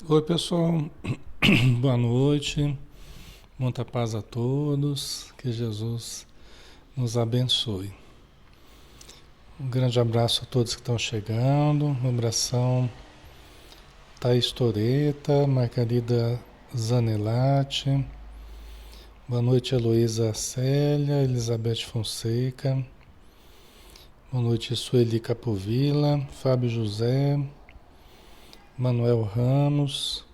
Oi, pessoal. Boa noite. Muita paz a todos. Que Jesus nos abençoe. Um grande abraço a todos que estão chegando. Um abração, Thaís Toreta, Margarida Zanelati. Boa noite, Heloísa Célia, Elizabeth Fonseca. Boa noite, Sueli Capovilla, Fábio José, Manuel Ramos,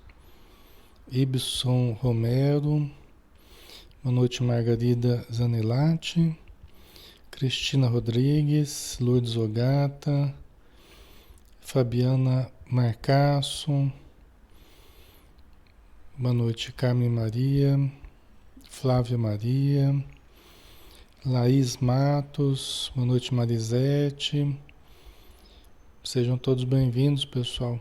Ibson Romero. Boa noite, Margarida Zanelati, Cristina Rodrigues, Lourdes Ogata, Fabiana Marcasso. Boa noite, Carmen Maria, Flávia Maria, Laís Matos. Boa noite, Marisete. Sejam todos bem-vindos, pessoal.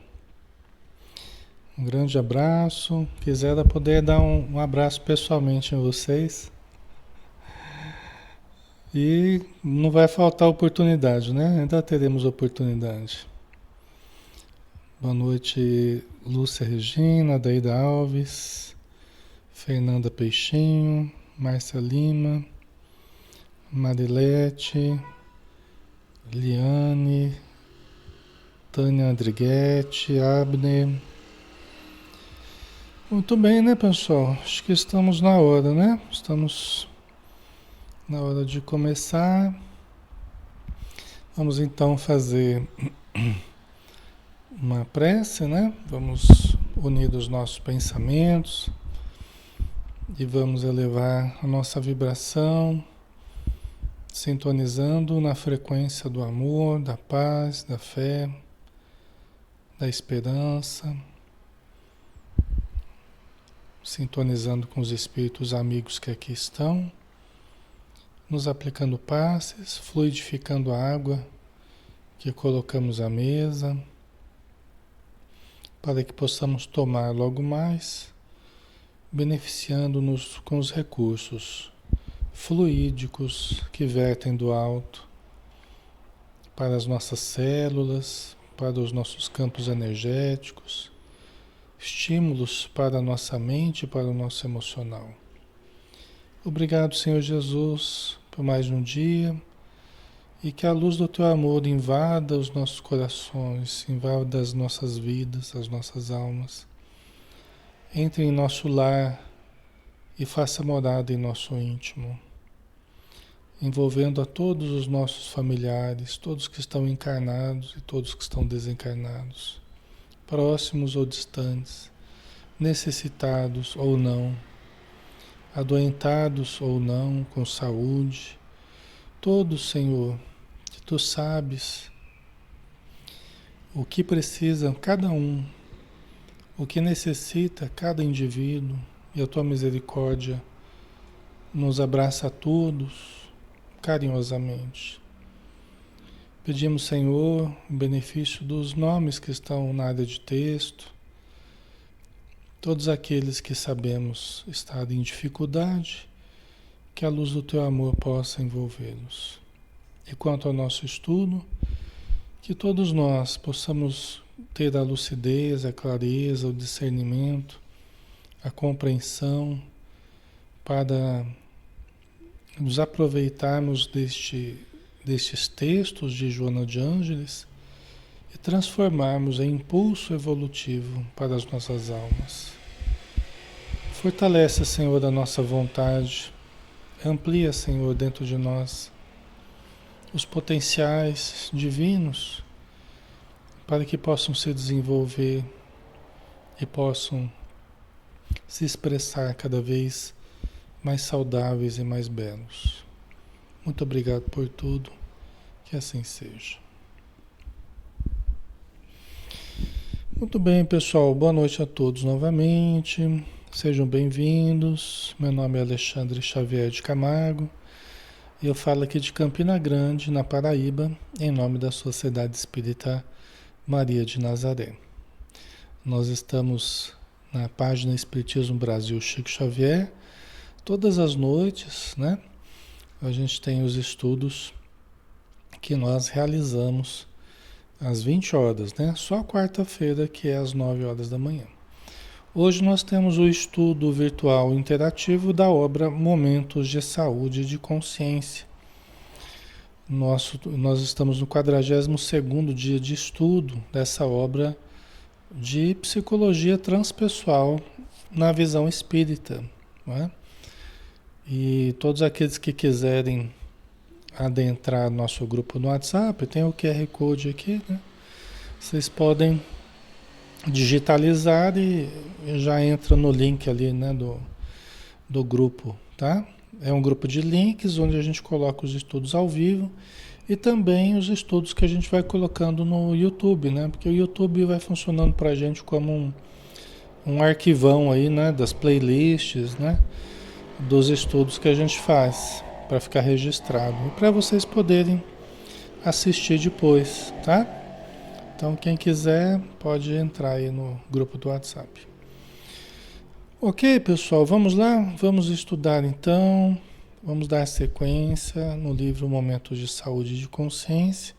Um grande abraço. Quisera poder dar um abraço pessoalmente em vocês. E não vai faltar oportunidade, né? Ainda teremos oportunidade. Boa noite, Lúcia Regina, Daída Alves, Fernanda Peixinho, Márcia Lima, Marilete, Liane, Tânia Andrighetti, Abner. Muito bem, né, pessoal? Acho que estamos na hora, né? Estamos na hora de começar. Vamos então fazer uma prece, né? Vamos unir os nossos pensamentos e vamos elevar a nossa vibração, sintonizando na frequência do amor, da paz, da fé, da esperança, sintonizando com os espíritos amigos que aqui estão, nos aplicando passes, fluidificando a água que colocamos à mesa, para que possamos tomar logo mais, beneficiando-nos com os recursos fluídicos que vertem do alto para as nossas células, para os nossos campos energéticos, estímulos para a nossa mente e para o nosso emocional. Obrigado, Senhor Jesus, por mais um dia e que a luz do Teu amor invada os nossos corações, invada as nossas vidas, as nossas almas. Entre em nosso lar e faça morada em nosso íntimo, envolvendo a todos os nossos familiares, todos que estão encarnados e todos que estão desencarnados, próximos ou distantes, necessitados ou não, adoentados ou não, com saúde, todos, Senhor, que Tu sabes o que precisa cada um, o que necessita cada indivíduo, e a Tua misericórdia nos abraça a todos carinhosamente. Pedimos, Senhor, em benefício dos nomes que estão na área de texto, todos aqueles que sabemos estar em dificuldade, que a luz do Teu amor possa envolvê-los. E quanto ao nosso estudo, que todos nós possamos ter a lucidez, a clareza, o discernimento, a compreensão para nos aproveitarmos destes textos de Joana de Ângeles e transformarmos em impulso evolutivo para as nossas almas. Fortalece, Senhor, a nossa vontade, amplia, Senhor, dentro de nós os potenciais divinos para que possam se desenvolver e possam se expressar cada vez mais saudáveis e mais belos. Muito obrigado por tudo, que assim seja. Muito bem, pessoal, boa noite a todos novamente, sejam bem-vindos. Meu nome é Alexandre Xavier de Camargo e eu falo aqui de Campina Grande, na Paraíba, em nome da Sociedade Espírita Maria de Nazaré. Nós estamos na página Espiritismo Brasil Chico Xavier, todas as noites, né? A gente tem os estudos que nós realizamos às 20 horas, né? Só quarta-feira que é às 9 horas da manhã. Hoje nós temos o estudo virtual interativo da obra Momentos de Saúde e de Consciência. Nós estamos no 42º dia de estudo dessa obra de psicologia transpessoal na visão espírita, não é? E todos aqueles que quiserem adentrar nosso grupo no WhatsApp, tem o QR Code aqui, né? Vocês podem digitalizar e já entra no link ali, né, do grupo, tá? É um grupo de links onde a gente coloca os estudos ao vivo e também os estudos que a gente vai colocando no YouTube, né? Porque o YouTube vai funcionando para a gente como um arquivão aí, né, das playlists, né, dos estudos que a gente faz para ficar registrado e para vocês poderem assistir depois, tá? Então quem quiser pode entrar aí no grupo do WhatsApp. Ok, pessoal, vamos lá? Vamos estudar então. Vamos dar sequência no livro Momentos de Saúde e de Consciência.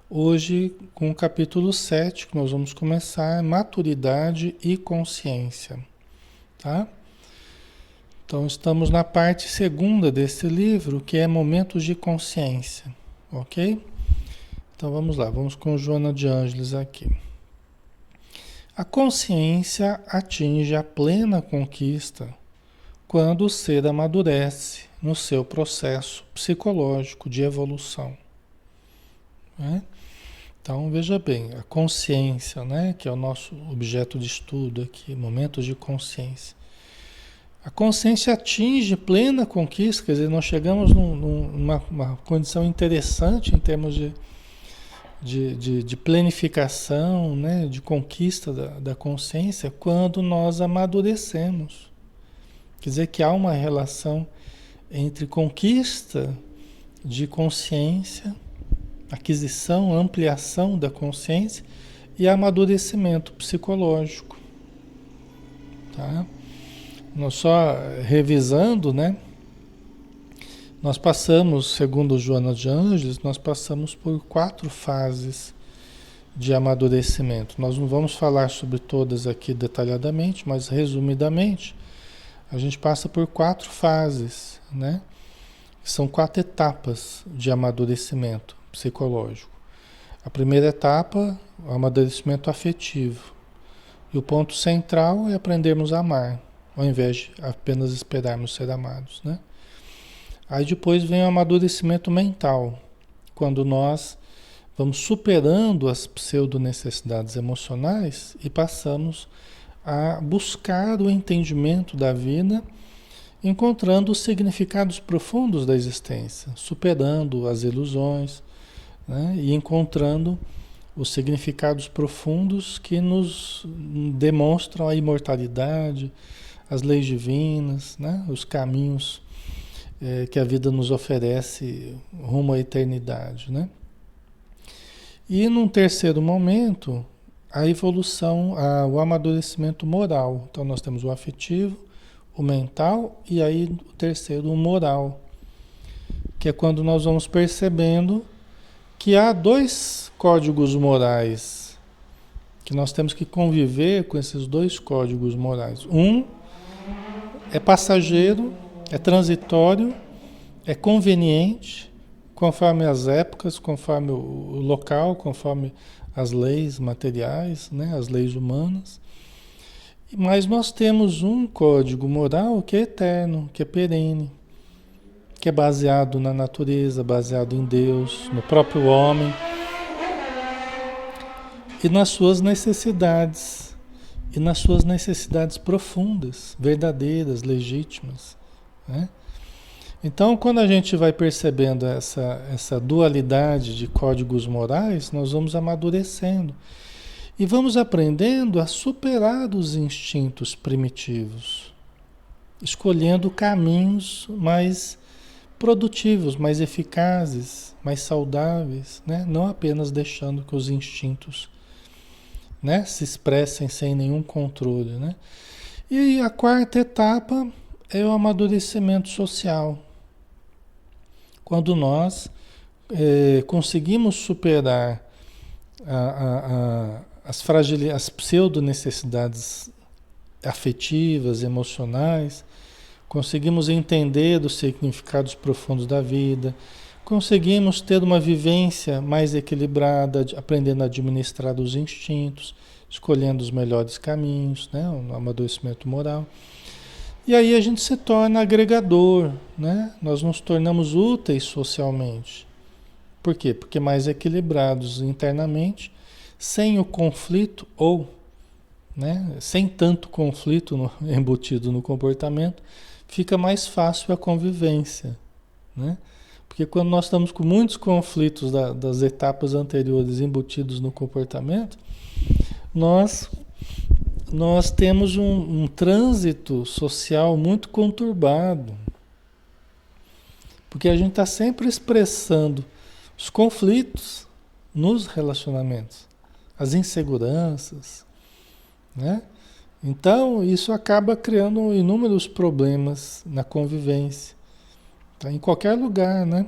Hoje com o capítulo 7, que nós vamos começar, Maturidade e Consciência, tá? Então estamos na parte segunda desse livro, que é Momentos de Consciência, ok? Então vamos lá, vamos com Joana de Ângeles aqui. A consciência atinge a plena conquista quando o ser amadurece no seu processo psicológico de evolução, né? Então veja bem, a consciência, né, que é o nosso objeto de estudo aqui, momentos de consciência. A consciência atinge plena conquista, quer dizer, nós chegamos numa condição interessante em termos de planificação, né, de conquista da consciência, quando nós amadurecemos. Quer dizer que há uma relação entre conquista de consciência, aquisição, ampliação da consciência e amadurecimento psicológico, tá? Nós só revisando, né? Nós passamos, segundo Joana de Ângeles, nós passamos por 4 fases de amadurecimento. Nós não vamos falar sobre todas aqui detalhadamente, mas resumidamente, a gente passa por 4 fases, né? São 4 etapas de amadurecimento psicológico. A primeira etapa, o amadurecimento afetivo. E o ponto central é aprendermos a amar, ao invés de apenas esperarmos ser amados, né? Aí depois vem o amadurecimento mental, quando nós vamos superando as pseudo-necessidades emocionais e passamos a buscar o entendimento da vida, encontrando os significados profundos da existência, superando as ilusões, né? E encontrando os significados profundos que nos demonstram a imortalidade, as leis divinas, né? Os caminhos que a vida nos oferece rumo à eternidade, né? E num terceiro momento, a evolução, o amadurecimento moral. Então nós temos o afetivo, o mental e aí o terceiro, o moral, que é quando nós vamos percebendo que há 2 códigos morais, que nós temos que conviver com esses 2 códigos morais. Um é passageiro, é transitório, é conveniente, conforme as épocas, conforme o local, conforme as leis materiais, né, as leis humanas. Mas nós temos um código moral que é eterno, que é perene, que é baseado na natureza, baseado em Deus, no próprio homem e nas suas necessidades. E nas suas necessidades profundas, verdadeiras, legítimas, né? Então, quando a gente vai percebendo essa dualidade de códigos morais, nós vamos amadurecendo e vamos aprendendo a superar os instintos primitivos, escolhendo caminhos mais produtivos, mais eficazes, mais saudáveis, né? Não apenas deixando que os instintos, né, se expressem sem nenhum controle, né? E a 4ª etapa é o amadurecimento social. Quando nós conseguimos superar as pseudo-necessidades afetivas, emocionais, conseguimos entender os significados profundos da vida, conseguimos ter uma vivência mais equilibrada, aprendendo a administrar os instintos, escolhendo os melhores caminhos, né? O amadurecimento moral. E aí a gente se torna agregador, né? Nós nos tornamos úteis socialmente. Por quê? Porque mais equilibrados internamente, sem o conflito ou, né, sem tanto conflito embutido no comportamento, fica mais fácil a convivência, né? Porque quando nós estamos com muitos conflitos das etapas anteriores embutidos no comportamento, nós temos um trânsito social muito conturbado. Porque a gente está sempre expressando os conflitos nos relacionamentos, as inseguranças, né? Então, isso acaba criando inúmeros problemas na convivência, tá? Em qualquer lugar, né?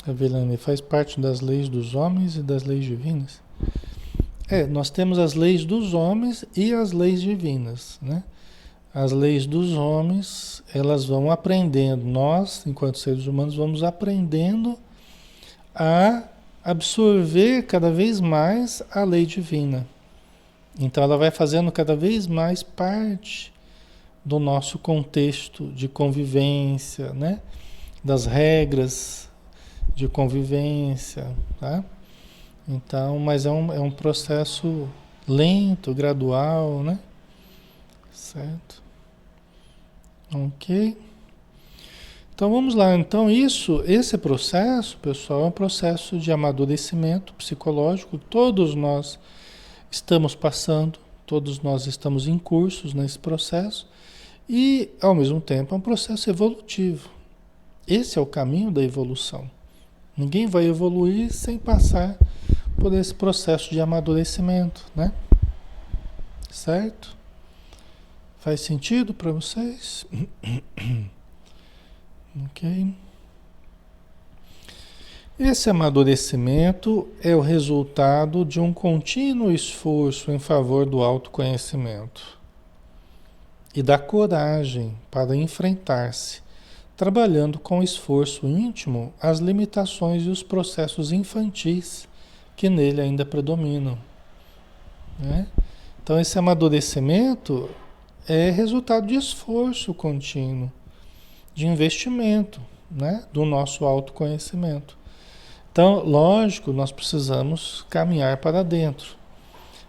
A Vilane faz parte das leis dos homens e das leis divinas. Nós temos as leis dos homens e as leis divinas, né? As leis dos homens, elas vão aprendendo, nós, enquanto seres humanos, vamos aprendendo a absorver cada vez mais a lei divina. Então ela vai fazendo cada vez mais parte do nosso contexto de convivência, né? Das regras de convivência, tá? Então, mas é um processo lento, gradual, né? Certo? Ok? Então vamos lá. Então esse processo, pessoal, é um processo de amadurecimento psicológico. Todos nós estamos passando, todos nós estamos em cursos nesse processo e, ao mesmo tempo, é um processo evolutivo. Esse é o caminho da evolução. Ninguém vai evoluir sem passar por esse processo de amadurecimento, né? Certo? Faz sentido para vocês? Ok. Esse amadurecimento é o resultado de um contínuo esforço em favor do autoconhecimento e da coragem para enfrentar-se, trabalhando com esforço íntimo as limitações e os processos infantis que nele ainda predominam, né? Então esse amadurecimento é resultado de esforço contínuo, de investimento, né, do nosso autoconhecimento. Então, lógico, nós precisamos caminhar para dentro.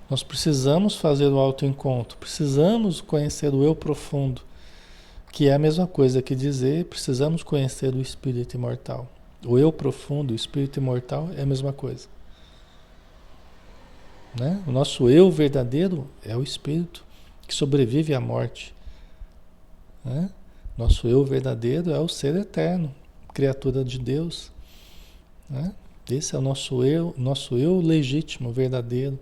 Nós precisamos fazer o autoencontro, precisamos conhecer o eu profundo, que é a mesma coisa que dizer precisamos conhecer o espírito imortal. O eu profundo, o espírito imortal é a mesma coisa, né? O nosso eu verdadeiro é o espírito que sobrevive à morte, né? Nosso eu verdadeiro é o ser eterno, criatura de Deus, né? Esse é o nosso eu legítimo, verdadeiro,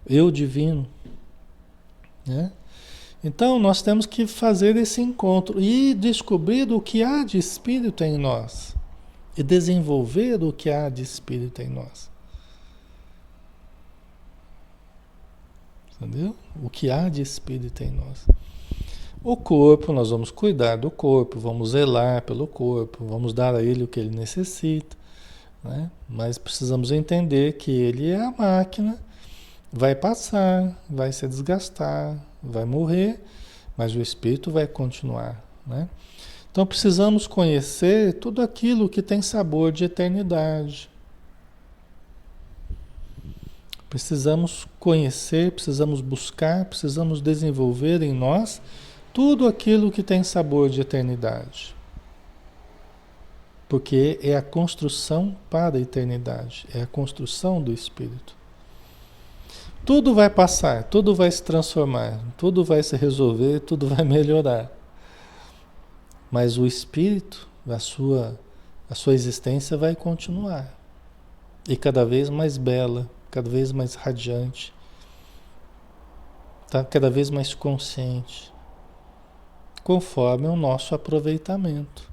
eu divino, né? Então nós temos que fazer esse encontro e descobrir o que há de espírito em nós e desenvolver o que há de espírito em nós. Entendeu? O que há de espírito em nós. O corpo, nós vamos cuidar do corpo, vamos zelar pelo corpo, vamos dar a ele o que ele necessita, né? Mas precisamos entender que ele é a máquina, vai passar, vai se desgastar, vai morrer, mas o espírito vai continuar, né? Então precisamos conhecer tudo aquilo que tem sabor de eternidade. Precisamos conhecer, precisamos buscar, precisamos desenvolver em nós tudo aquilo que tem sabor de eternidade. Porque é a construção para a eternidade, é a construção do espírito. Tudo vai passar, tudo vai se transformar, tudo vai se resolver, tudo vai melhorar. Mas o espírito, a sua existência vai continuar. E cada vez mais bela, cada vez mais radiante, tá? Cada vez mais consciente, conforme o nosso aproveitamento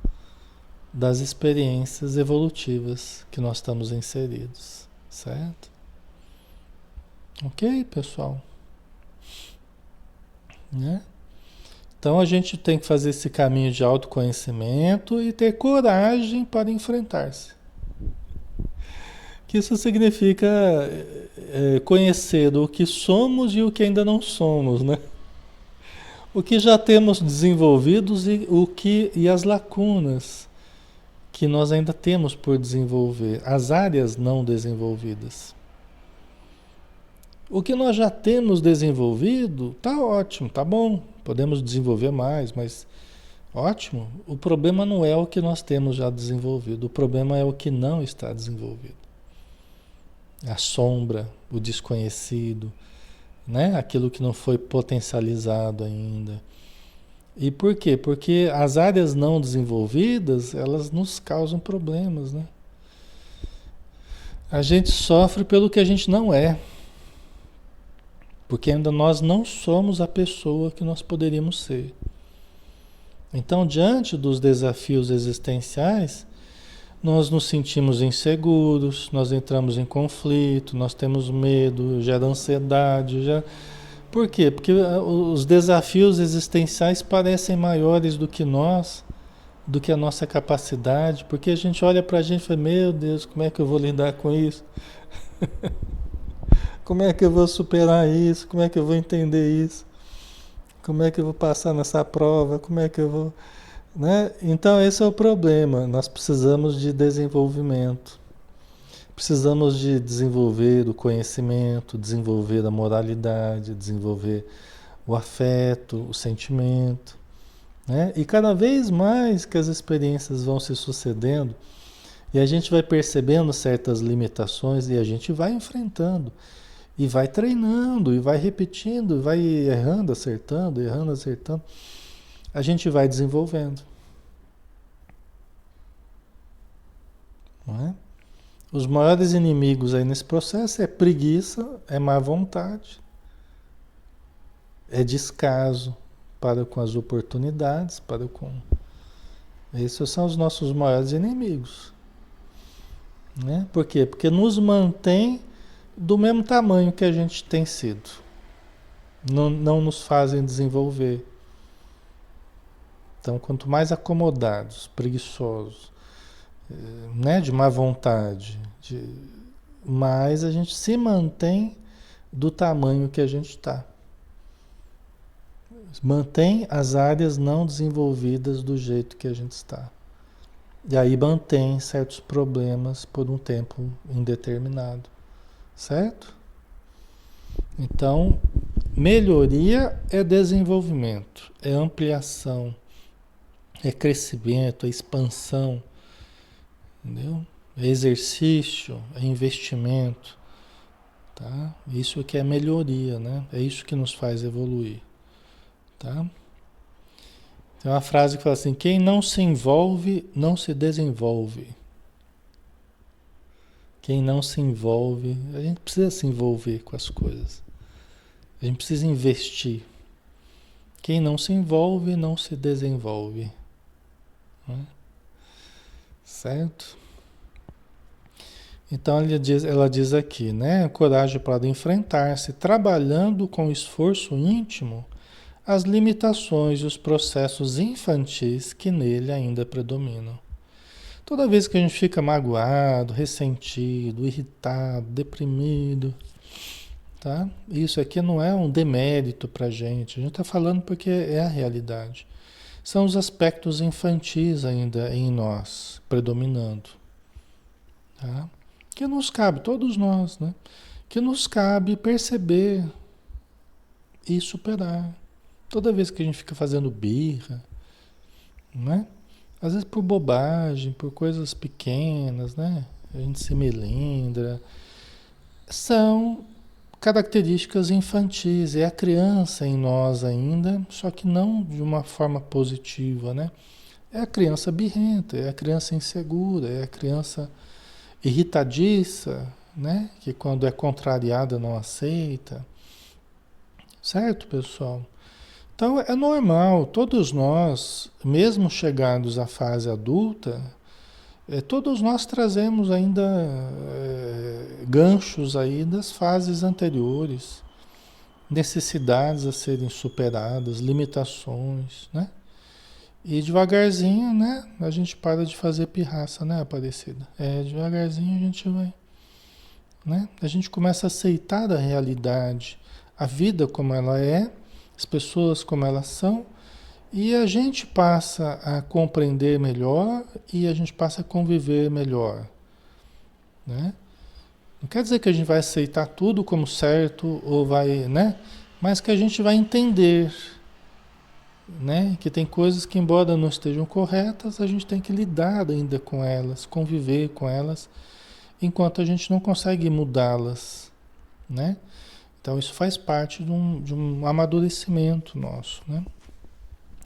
das experiências evolutivas que nós estamos inseridos, certo? Ok, pessoal? Né? Então a gente tem que fazer esse caminho de autoconhecimento e ter coragem para enfrentar-se. Que isso significa conhecer o que somos e o que ainda não somos, né? O que já temos desenvolvidos e as lacunas que nós ainda temos por desenvolver, as áreas não desenvolvidas. O que nós já temos desenvolvido, tá ótimo, tá bom, podemos desenvolver mais, mas ótimo. O problema não é o que nós temos já desenvolvido, o problema é o que não está desenvolvido. A sombra, o desconhecido, né? Aquilo que não foi potencializado ainda. E por quê? Porque as áreas não desenvolvidas, elas nos causam problemas, né? A gente sofre pelo que a gente não é, porque ainda nós não somos a pessoa que nós poderíamos ser. Então, diante dos desafios existenciais, nós nos sentimos inseguros, nós entramos em conflito, nós temos medo, gera ansiedade, já. Por quê? Porque os desafios existenciais parecem maiores do que nós, do que a nossa capacidade, porque a gente olha para a gente e fala, meu Deus, como é que eu vou lidar com isso? Como é que eu vou superar isso? Como é que eu vou entender isso? Como é que eu vou passar nessa prova? Como é que eu vou... Né? Então esse é o problema, nós precisamos de desenvolvimento. Precisamos de desenvolver o conhecimento, desenvolver a moralidade, desenvolver o afeto, o sentimento, né? E cada vez mais que as experiências vão se sucedendo e a gente vai percebendo certas limitações e a gente vai enfrentando e vai treinando e vai repetindo, e vai errando, acertando, a gente vai desenvolvendo, não é? Os maiores inimigos aí nesse processo é preguiça, é má vontade, é descaso para com as oportunidades, para com... Esses são os nossos maiores inimigos, né? Por quê? Porque nos mantém do mesmo tamanho que a gente tem sido. Não nos fazem desenvolver. Então, quanto mais acomodados, preguiçosos, né, de má vontade, mais a gente se mantém do tamanho que a gente está. Mantém as áreas não desenvolvidas do jeito que a gente está. E aí mantém certos problemas por um tempo indeterminado. Certo? Então, melhoria é desenvolvimento, é ampliação, é crescimento, é expansão, entendeu? É exercício, é investimento, tá? Isso que é melhoria, né? É isso que nos faz evoluir, tá? Tem uma frase que fala assim: quem não se envolve, não se desenvolve. Quem não se envolve, a gente precisa se envolver com as coisas. A gente precisa investir. Quem não se envolve, não se desenvolve. Né? Certo? Então ela diz aqui, né? Coragem para enfrentar-se, trabalhando com esforço íntimo as limitações e os processos infantis que nele ainda predominam. Toda vez que a gente fica magoado, ressentido, irritado, deprimido, tá? Isso aqui não é um demérito para a gente está falando porque é a realidade. São os aspectos infantis ainda em nós, predominando, tá? Que nos cabe, todos nós, né? Que nos cabe perceber e superar. Toda vez que a gente fica fazendo birra, né? Às vezes por bobagem, por coisas pequenas, né? A gente se melindra. São características infantis, é a criança em nós ainda, só que não de uma forma positiva, né? É a criança birrenta, é a criança insegura, é a criança irritadiça, né? Que quando é contrariada não aceita. Certo, pessoal? Então é normal, todos nós, mesmo chegados à fase adulta, Todos nós trazemos ainda ganchos aí das fases anteriores, necessidades a serem superadas, limitações, né? E devagarzinho, né, a gente para de fazer pirraça, né, Aparecida? Devagarzinho a gente vai, né? A gente começa a aceitar a realidade, a vida como ela é, as pessoas como elas são, e a gente passa a compreender melhor e a gente passa a conviver melhor, né? Não quer dizer que a gente vai aceitar tudo como certo ou vai, né? Mas que a gente vai entender, né? Que tem coisas que, embora não estejam corretas, a gente tem que lidar ainda com elas, conviver com elas, enquanto a gente não consegue mudá-las, né? Então isso faz parte de um amadurecimento nosso, né?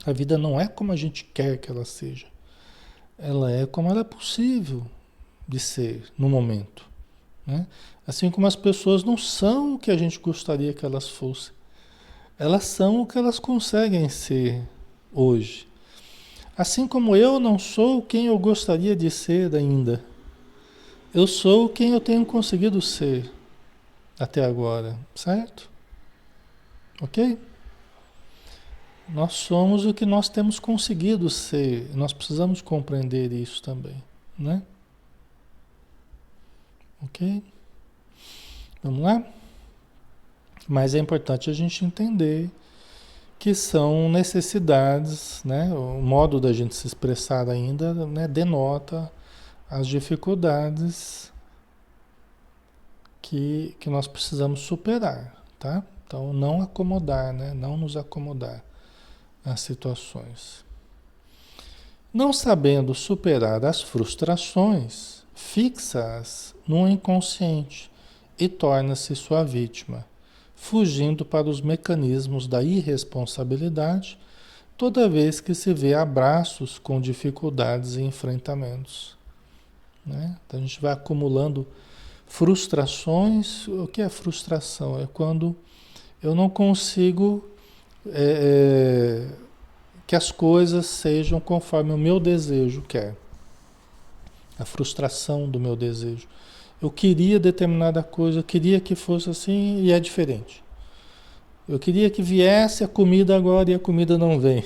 A vida não é como a gente quer que ela seja. Ela é como ela é possível de ser no momento, né? Assim como as pessoas não são o que a gente gostaria que elas fossem. Elas são o que elas conseguem ser hoje. Assim como eu não sou quem eu gostaria de ser ainda. Eu sou quem eu tenho conseguido ser até agora, certo? Ok? Nós somos o que nós temos conseguido ser. Nós precisamos compreender isso também, né? Ok? Vamos lá? Mas é importante a gente entender que são necessidades, né? O modo da gente se expressar ainda, né, denota as dificuldades que nós precisamos superar, tá? Então, não acomodar, né? Não nos acomodar às situações. Não sabendo superar as frustrações, fixa-as no inconsciente e torna-se sua vítima, fugindo para os mecanismos da irresponsabilidade toda vez que se vê abraços com dificuldades e enfrentamentos, né? Então a gente vai acumulando frustrações. O que é frustração? É quando eu não consigo que as coisas sejam conforme o meu desejo quer. A frustração do meu desejo. Eu queria determinada coisa, eu queria que fosse assim e é diferente. Eu queria que viesse a comida agora e a comida não vem.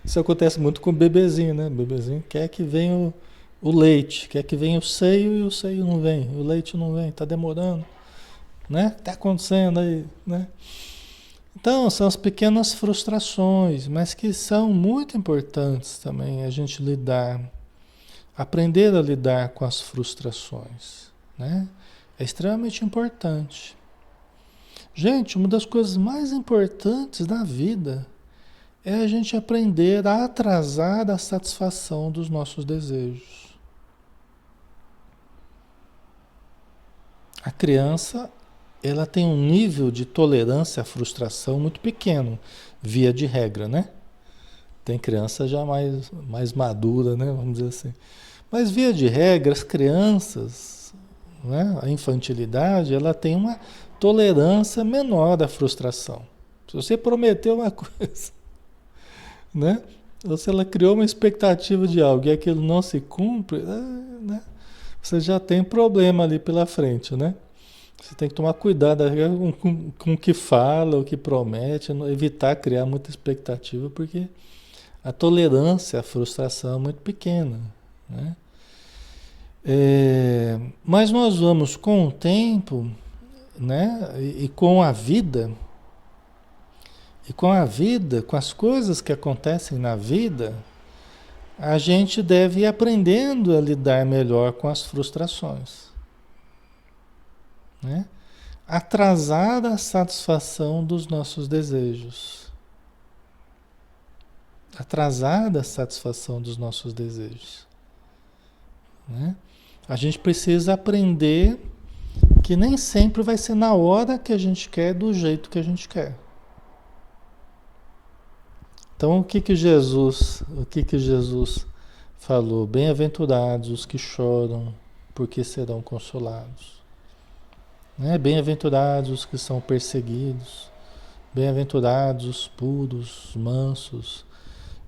Isso acontece muito com o bebezinho, né? O bebezinho quer que venha o leite, quer que venha o seio e o seio não vem, o leite não vem, está demorando, né? Está acontecendo aí, né? Então, são as pequenas frustrações, mas que são muito importantes também a gente lidar, aprender a lidar com as frustrações, né? É extremamente importante. Gente, uma das coisas mais importantes da vida é a gente aprender a atrasar a satisfação dos nossos desejos. A criança, ela tem um nível de tolerância à frustração muito pequeno, via de regra, né? Tem criança já mais madura, né? Vamos dizer assim. Mas via de regra, as crianças, né? A infantilidade, ela tem uma tolerância menor à frustração. Se você prometeu uma coisa, né? Ou se ela criou uma expectativa de algo e aquilo não se cumpre, né? Você já tem problema ali pela frente, né? Você tem que tomar cuidado com o que fala, o que promete, evitar criar muita expectativa, porque a tolerância à frustração é muito pequena, né? Mas nós vamos com o tempo, né? E com a vida, com as coisas que acontecem na vida, a gente deve ir aprendendo a lidar melhor com as frustrações, né? Atrasar a satisfação dos nossos desejos. Atrasar a satisfação dos nossos desejos, né? A gente precisa aprender que nem sempre vai ser na hora que a gente quer, do jeito que a gente quer. Então, o que que Jesus falou? Bem-aventurados os que choram, porque serão consolados. Né? Bem-aventurados os que são perseguidos. Bem-aventurados os puros, os mansos.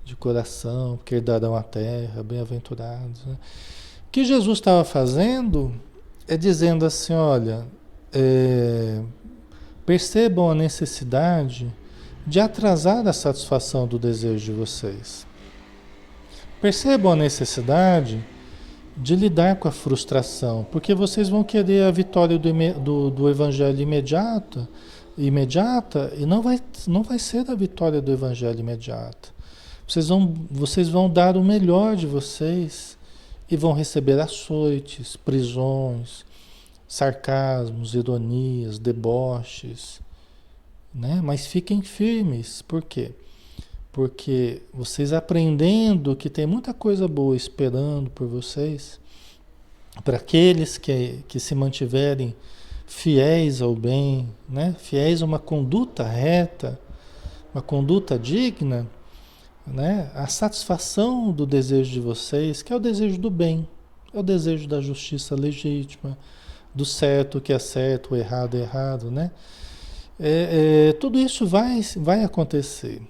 de coração, porque herdarão a terra, bem-aventurados, né? O que Jesus estava fazendo é dizendo assim, olha, é, percebam a necessidade de atrasar a satisfação do desejo de vocês. Percebam a necessidade de lidar com a frustração, porque vocês vão querer a vitória do Evangelho imediata, e não vai ser a vitória do Evangelho imediata. Vocês vão dar o melhor de vocês e vão receber açoites, prisões, sarcasmos, ironias, deboches, né? Mas fiquem firmes, por quê? Porque vocês aprendendo que tem muita coisa boa esperando por vocês, para aqueles que se mantiverem fiéis ao bem, né? Fiéis a uma conduta reta, uma conduta digna, né? A satisfação do desejo de vocês, que é o desejo do bem, é o desejo da justiça legítima, do certo que é certo, o errado é errado, né? Tudo isso vai acontecer,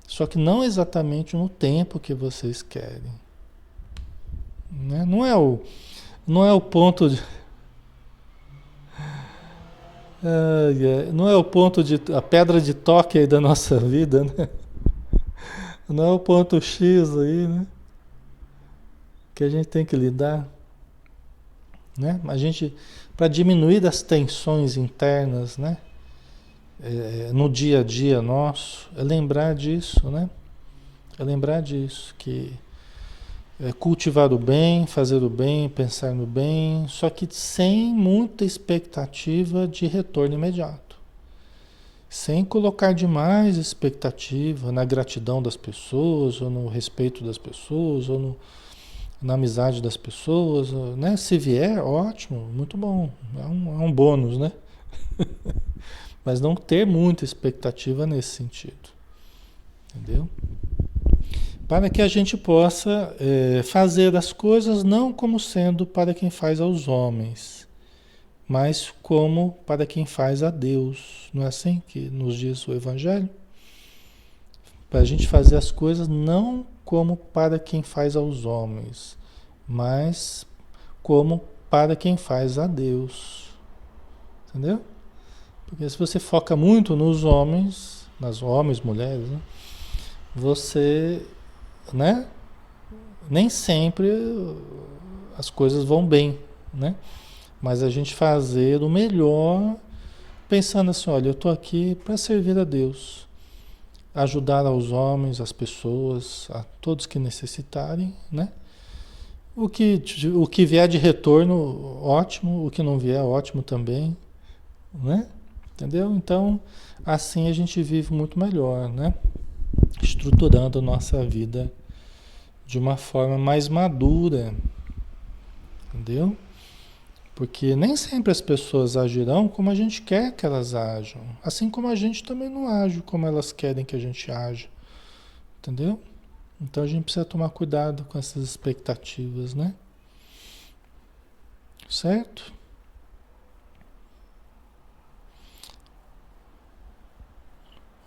só que não exatamente no tempo que vocês querem, né? Não é o ponto de não é o ponto de a pedra de toque aí da nossa vida, né? Não é o ponto X aí, né? Que a gente tem que lidar, né? A gente, para diminuir as tensões internas, né? No dia a dia nosso, é lembrar disso, né? É lembrar disso, que é cultivar o bem, fazer o bem, pensar no bem, só que sem muita expectativa de retorno imediato. Sem colocar demais expectativa na gratidão das pessoas, ou no respeito das pessoas, ou na amizade das pessoas, né? Se vier, ótimo, muito bom, é um bônus, né? Mas não ter muita expectativa nesse sentido, entendeu? Para que a gente possa fazer as coisas não como sendo para quem faz aos homens, mas como para quem faz a Deus. Não é assim que nos diz o Evangelho? Para a gente fazer as coisas não como para quem faz aos homens, mas como para quem faz a Deus. Entendeu? Porque se você foca muito nos homens, nas homens, mulheres, né? Você, né? Nem sempre as coisas vão bem, né? Mas a gente fazer o melhor, pensando assim, olha, eu estou aqui para servir a Deus, ajudar aos homens, às pessoas, a todos que necessitarem, né? O que vier de retorno, ótimo, o que não vier, ótimo também, né? Entendeu? Então, assim a gente vive muito melhor, né? Estruturando a nossa vida de uma forma mais madura, entendeu? Porque nem sempre as pessoas agirão como a gente quer que elas ajam, assim como a gente também não age como elas querem que a gente aja, entendeu? Então a gente precisa tomar cuidado com essas expectativas, né? Certo?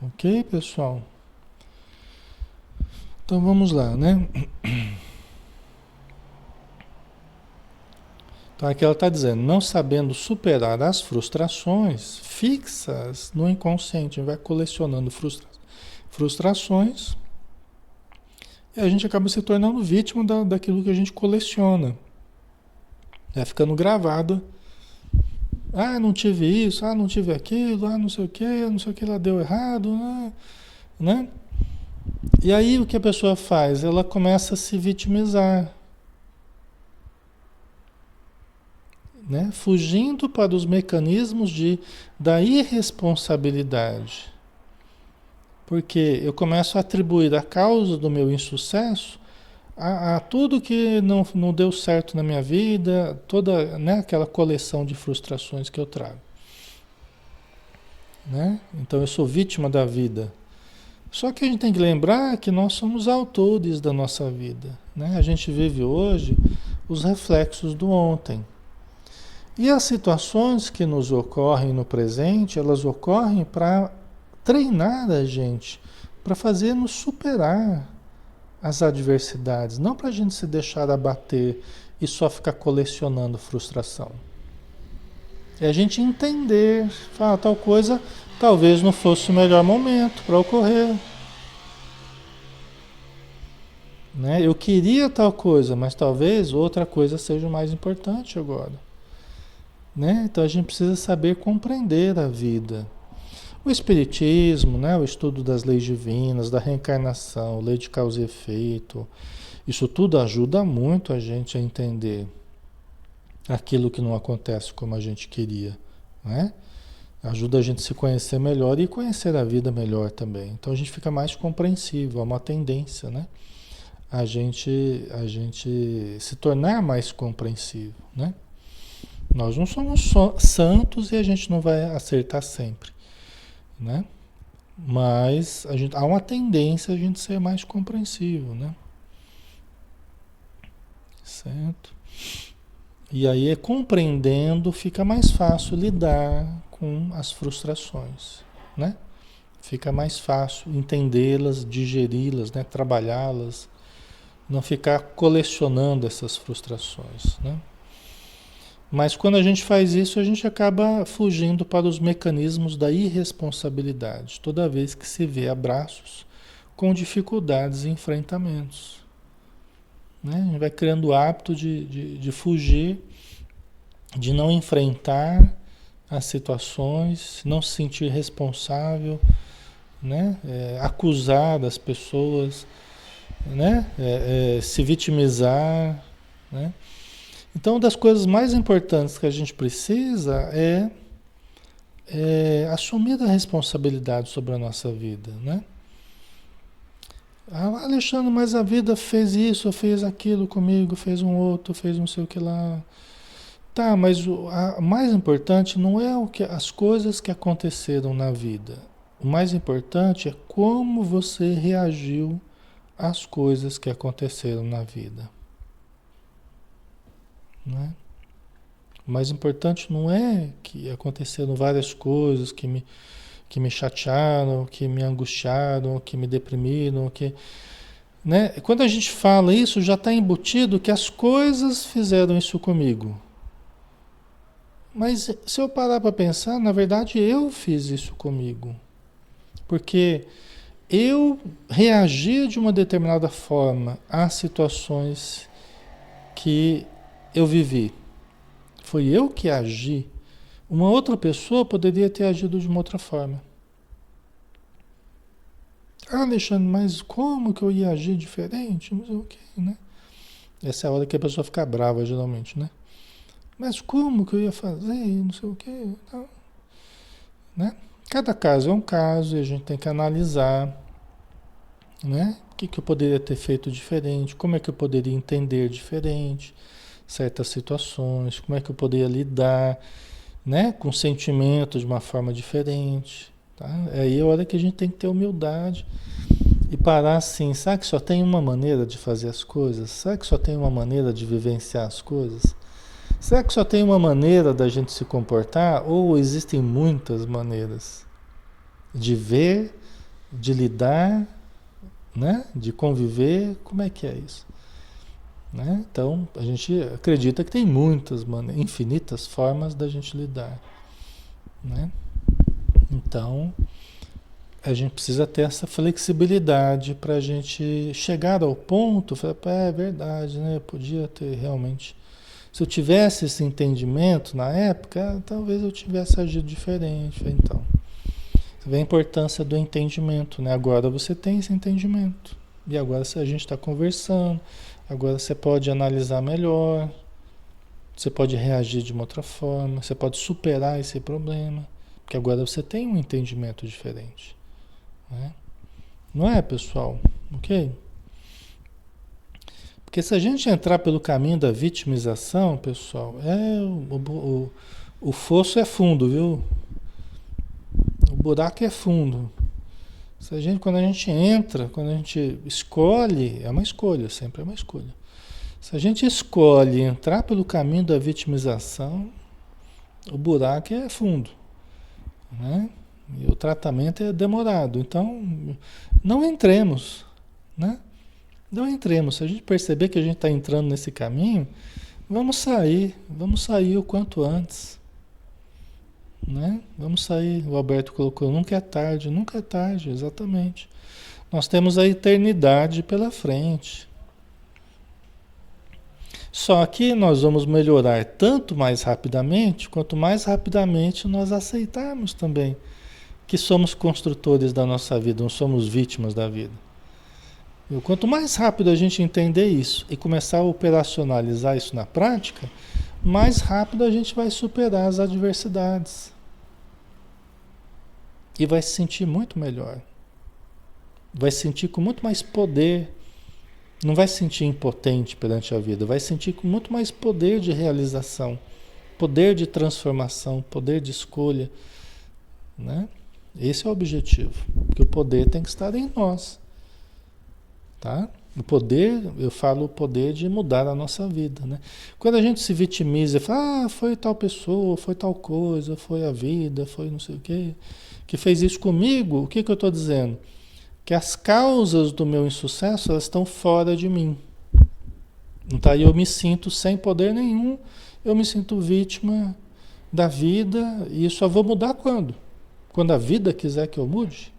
Ok, pessoal? Então vamos lá, né? Então aqui ela está dizendo, não sabendo superar as frustrações fixas no inconsciente, vai colecionando frustrações e a gente acaba se tornando vítima daquilo que a gente coleciona. Vai ficando gravado. Ah, não tive isso, ah, não tive aquilo, ah, não sei o que lá deu errado, né? E aí o que a pessoa faz? Ela começa a se vitimizar, né? Fugindo para os mecanismos da irresponsabilidade. Porque eu começo a atribuir a causa do meu insucesso a tudo que não deu certo na minha vida, toda, né, aquela coleção de frustrações que eu trago, né? Então eu sou vítima da vida. Só que a gente tem que lembrar que nós somos autores da nossa vida, né? A gente vive hoje os reflexos do ontem. E as situações que nos ocorrem no presente, elas ocorrem para treinar a gente, para fazer nos superar, as adversidades, não para a gente se deixar abater e só ficar colecionando frustração. É a gente entender, falar tal coisa, talvez não fosse o melhor momento para ocorrer. Né? Eu queria tal coisa, mas talvez outra coisa seja mais importante agora. Né? Então a gente precisa saber compreender a vida. O Espiritismo, né? O estudo das leis divinas, da reencarnação, lei de causa e efeito, isso tudo ajuda muito a gente a entender aquilo que não acontece como a gente queria. Né? Ajuda a gente a se conhecer melhor e conhecer a vida melhor também. Então a gente fica mais compreensivo, é uma tendência, né? A gente se tornar mais compreensivo, né? Nós não somos santos e a gente não vai acertar sempre, né? Mas há uma tendência a gente ser mais compreensivo, né? Certo? E aí, compreendendo, fica mais fácil lidar com as frustrações, né? Fica mais fácil entendê-las, digeri-las, né? Trabalhá-las, não ficar colecionando essas frustrações, né? Mas quando a gente faz isso, a gente acaba fugindo para os mecanismos da irresponsabilidade, toda vez que se vê abraços com dificuldades e enfrentamentos. Né? A gente vai criando o hábito de fugir, de não enfrentar as situações, não se sentir responsável, né? Acusar as pessoas, né? Se vitimizar, né? Então, uma das coisas mais importantes que a gente precisa é assumir a responsabilidade sobre a nossa vida, né? Ah, Alexandre, mas a vida fez isso, fez aquilo comigo, fez um outro, fez não sei o que lá. Tá, mas o mais importante não é as coisas que aconteceram na vida. O mais importante é como você reagiu às coisas que aconteceram na vida. Né? O mais importante não é que aconteceram várias coisas que me chatearam, que me angustiaram, que me deprimiram, né? Quando a gente fala isso, já está embutido que as coisas fizeram isso comigo. Mas se eu parar para pensar, na verdade eu fiz isso comigo. Porque eu reagi de uma determinada forma às situações que eu vivi. Foi eu que agi. Uma outra pessoa poderia ter agido de uma outra forma. Ah, Alexandre, mas como que eu ia agir diferente? Não sei o quê, né? Essa é a hora que a pessoa fica brava, geralmente, né? Mas como que eu ia fazer? Não sei o quê. Não, né? Cada caso é um caso e a gente tem que analisar, né? O que eu poderia ter feito diferente? Como é que eu poderia entender diferente certas situações? Como é que eu poderia lidar, né, com sentimentos de uma forma diferente? Tá? É aí a hora que a gente tem que ter humildade e parar assim. Sabe que só tem uma maneira de fazer as coisas? Sabe que só tem uma maneira de vivenciar as coisas? Será que só tem uma maneira da gente se comportar? Ou existem muitas maneiras de ver, de lidar, né? De conviver? Como é que é isso? Né? Então, a gente acredita que tem muitas maneiras, infinitas formas da gente lidar. Né? Então, a gente precisa ter essa flexibilidade para a gente chegar ao ponto, falar, é verdade, né? Eu podia ter realmente. Se eu tivesse esse entendimento na época, talvez eu tivesse agido diferente. Então, você vê a importância do entendimento, né? Agora você tem esse entendimento. E agora a gente está conversando, agora você pode analisar melhor, você pode reagir de uma outra forma, você pode superar esse problema, porque agora você tem um entendimento diferente. Né? Não é, pessoal? Ok? Porque se a gente entrar pelo caminho da vitimização, pessoal, o fosso é fundo, viu? O buraco é fundo. Quando a gente entra, quando a gente escolhe, é uma escolha, sempre é uma escolha. Se a gente escolhe entrar pelo caminho da vitimização, o buraco é fundo, né? E o tratamento é demorado. Então, não entremos, né? Não entremos. Se a gente perceber que a gente está entrando nesse caminho, vamos sair o quanto antes, né? Vamos sair. O Alberto colocou, nunca é tarde, exatamente. Nós temos a eternidade pela frente. Só que nós vamos melhorar tanto mais rapidamente, quanto mais rapidamente nós aceitarmos também que somos construtores da nossa vida, não somos vítimas da vida. E quanto mais rápido a gente entender isso e começar a operacionalizar isso na prática, mais rápido a gente vai superar as adversidades. E vai se sentir muito melhor. Vai se sentir com muito mais poder. Não vai se sentir impotente perante a vida, vai se sentir com muito mais poder de realização, poder de transformação, poder de escolha, né? Esse é o objetivo, porque o poder tem que estar em nós, tá? O poder, eu falo o poder de mudar a nossa vida, né? Quando a gente se vitimiza e fala, foi tal pessoa, foi tal coisa, foi a vida, foi não sei o quê, que fez isso comigo, o que eu estou dizendo? Que as causas do meu insucesso, elas estão fora de mim. Então eu me sinto sem poder nenhum, eu me sinto vítima da vida, e só vou mudar quando? Quando a vida quiser que eu mude?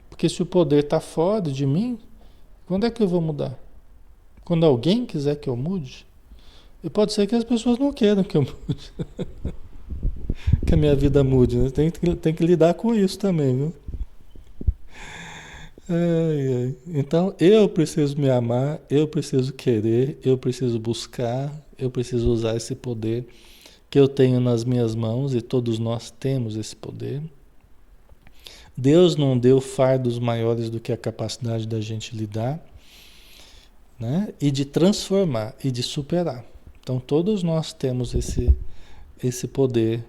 Porque se o poder está fora de mim, quando é que eu vou mudar? Quando alguém quiser que eu mude? E pode ser que as pessoas não queiram que eu mude. Que a minha vida mude, né? Tem que lidar com isso também, viu? Ai, ai. Então eu preciso me amar, eu preciso querer, eu preciso buscar, eu preciso usar esse poder que eu tenho nas minhas mãos, e todos nós temos esse poder. Deus não deu fardos maiores do que a capacidade da gente lidar, né? E de transformar e de superar. Então todos nós temos esse poder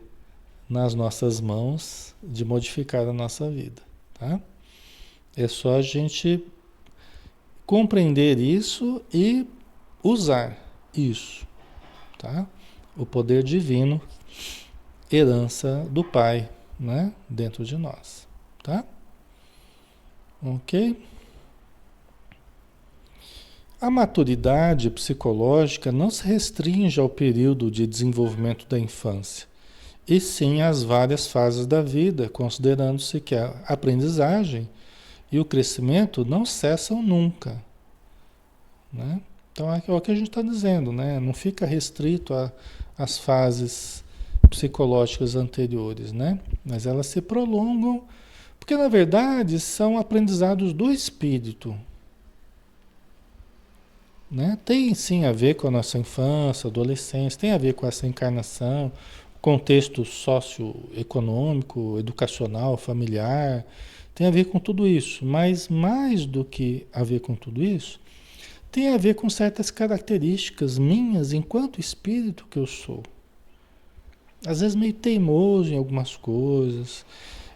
nas nossas mãos de modificar a nossa vida, tá? É só a gente compreender isso e usar isso, tá? O poder divino, herança do Pai, né? Dentro de nós, tá? Ok? A maturidade psicológica não se restringe ao período de desenvolvimento da infância, e sim às várias fases da vida, considerando-se que a aprendizagem e o crescimento não cessam nunca, né? Então é o que a gente está dizendo, né? Não fica restrito às fases psicológicas anteriores, né? Mas elas se prolongam, porque na verdade são aprendizados do espírito, né? Tem sim a ver com a nossa infância, adolescência, tem a ver com essa encarnação, contexto socioeconômico, educacional, familiar, tem a ver com tudo isso, mas mais do que a ver com tudo isso, tem a ver com certas características minhas enquanto espírito que eu sou. Às vezes meio teimoso em algumas coisas,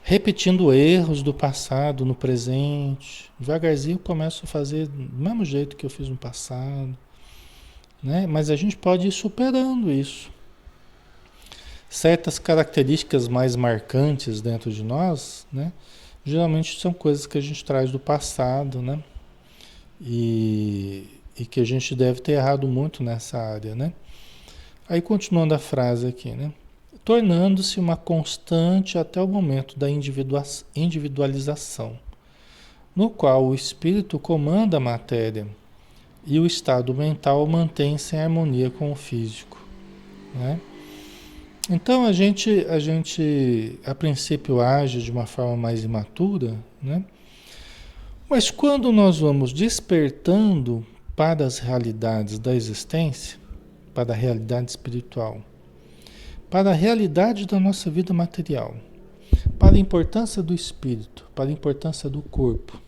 repetindo erros do passado no presente. Devagarzinho eu começo a fazer do mesmo jeito que eu fiz no passado, né? Mas a gente pode ir superando isso. Certas características mais marcantes dentro de nós, né? Geralmente são coisas que a gente traz do passado, né? E que a gente deve ter errado muito nessa área, né? Aí continuando a frase aqui, né? Tornando-se uma constante até o momento da individualização, no qual o espírito comanda a matéria e o estado mental mantém-se em harmonia com o físico, né? Então a gente a princípio age de uma forma mais imatura, né? Mas quando nós vamos despertando para as realidades da existência, para a realidade espiritual, para a realidade da nossa vida material, para a importância do espírito, para a importância do corpo,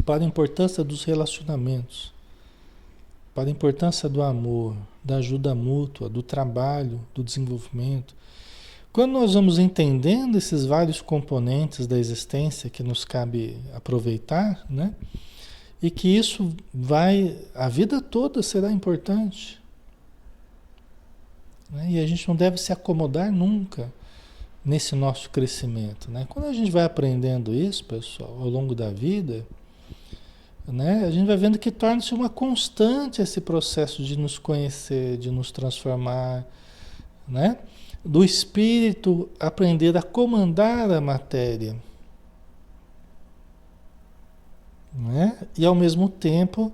para a importância dos relacionamentos, para a importância do amor, da ajuda mútua, do trabalho, do desenvolvimento. Quando nós vamos entendendo esses vários componentes da existência que nos cabe aproveitar, né? E que isso vai, a vida toda será importante, né? E a gente não deve se acomodar nunca nesse nosso crescimento, né? Quando a gente vai aprendendo isso, pessoal, ao longo da vida, né? A gente vai vendo que torna-se uma constante esse processo de nos conhecer, de nos transformar, né? Do espírito aprender a comandar a matéria, né? E ao mesmo tempo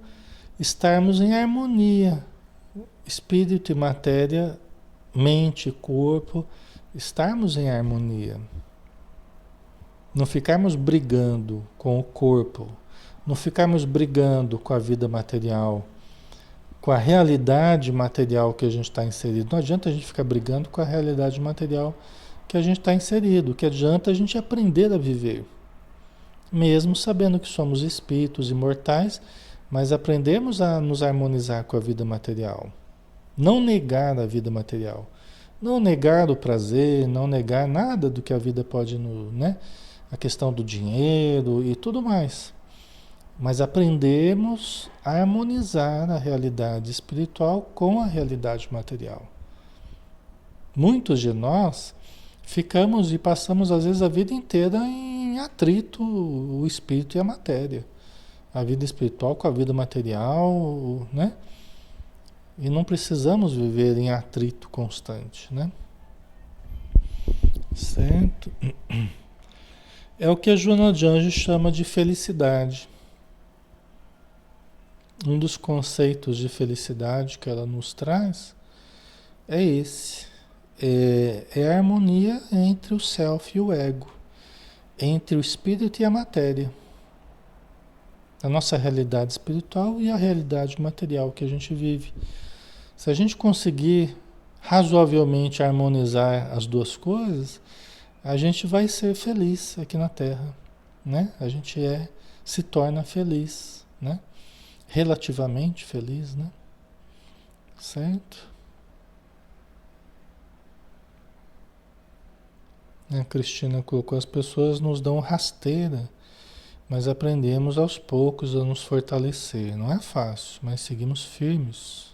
estarmos em harmonia, espírito e matéria, mente e corpo, estarmos em harmonia. Não ficarmos brigando com o corpo, não ficarmos brigando com a vida material, com a realidade material que a gente está inserido. Não adianta a gente ficar brigando com a realidade material que a gente está inserido. O que adianta a gente aprender a viver. Mesmo sabendo que somos espíritos imortais, mas aprendemos a nos harmonizar com a vida material. Não negar a vida material. Não negar o prazer, não negar nada do que a vida pode nos, né? A questão do dinheiro e tudo mais. Mas aprendemos a harmonizar a realidade espiritual com a realidade material. Muitos de nós ficamos e passamos às vezes a vida inteira em atrito, o espírito e a matéria. A vida espiritual com a vida material, né? E não precisamos viver em atrito constante, né? Certo? É o que a Joana de Anjos chama de felicidade. Um dos conceitos de felicidade que ela nos traz é esse. É a harmonia entre o self e o ego, entre o espírito e a matéria. A nossa realidade espiritual e a realidade material que a gente vive. Se a gente conseguir razoavelmente harmonizar as duas coisas, a gente vai ser feliz aqui na Terra, né? A gente se torna feliz, né? Relativamente feliz, né? Certo? A Cristina colocou: as pessoas nos dão rasteira, mas aprendemos aos poucos a nos fortalecer. Não é fácil, mas seguimos firmes.